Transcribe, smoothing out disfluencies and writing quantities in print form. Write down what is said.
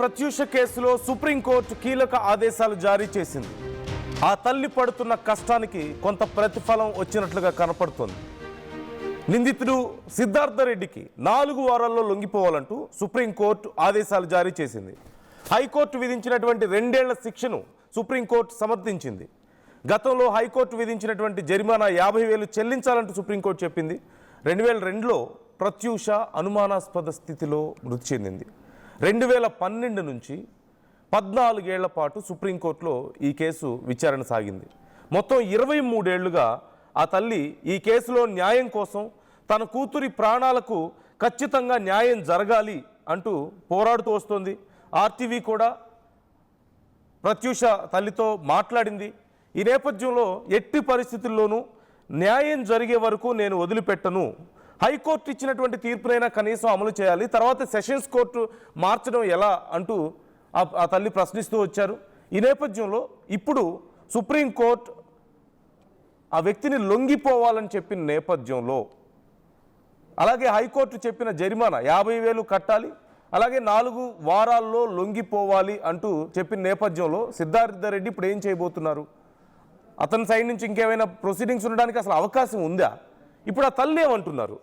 ప్రత్యూష కేసులో సుప్రీంకోర్టు కీలక ఆదేశాలు జారీ చేసింది. ఆ తల్లి పడుతున్న కష్టానికి కొంత ప్రతిఫలం వచ్చినట్లుగా కనపడుతోంది. నిందితుడు సిద్ధార్థరెడ్డికి 4 వారాల్లో లొంగిపోవాలంటూ సుప్రీంకోర్టు ఆదేశాలు జారీ చేసింది. హైకోర్టు విధించినటువంటి 2 ఏళ్ల శిక్షను సుప్రీంకోర్టు సమర్థించింది. గతంలో హైకోర్టు విధించినటువంటి జరిమానా 50,000 చెల్లించాలంటూ సుప్రీంకోర్టు చెప్పింది. 2002లో ప్రత్యూష అనుమానాస్పద స్థితిలో మృతి చెందింది. 2012 నుంచి 14 ఏళ్ల పాటు సుప్రీంకోర్టులో ఈ కేసు విచారణ సాగింది. మొత్తం 23 ఏళ్లుగా ఆ తల్లి ఈ కేసులో న్యాయం కోసం తన కూతురి ప్రాణాలకు ఖచ్చితంగా న్యాయం జరగాలి అంటూ పోరాడుతూ వస్తోంది. ఆర్టీవీ కూడా ప్రత్యూష తల్లితో మాట్లాడింది. ఈ నేపథ్యంలో ఎట్టి పరిస్థితుల్లోనూ న్యాయం జరిగే వరకు నేను వదిలిపెట్టను, హైకోర్టు ఇచ్చినటువంటి తీర్పునైనా కనీసం అమలు చేయాలి, తర్వాత సెషన్స్ కోర్టు మార్చడం ఎలా అంటూ ఆ తల్లి ప్రశ్నిస్తూ వచ్చారు. ఈ నేపథ్యంలో ఇప్పుడు సుప్రీంకోర్టు ఆ వ్యక్తిని లొంగిపోవాలని చెప్పిన నేపథ్యంలో, అలాగే హైకోర్టు చెప్పిన జరిమానా 50,000 కట్టాలి, అలాగే 4 వారాల్లో లొంగిపోవాలి అంటూ చెప్పిన నేపథ్యంలో సిద్ధార్థరెడ్డి ఇప్పుడు ఏం చేయబోతున్నారు? అతని సైడ్ నుంచి ఇంకేమైనా ప్రొసీడింగ్స్ ఉండడానికి అసలు అవకాశం ఉందా? ఇప్పుడు ఆ తల్లి ఏమంటున్నారు?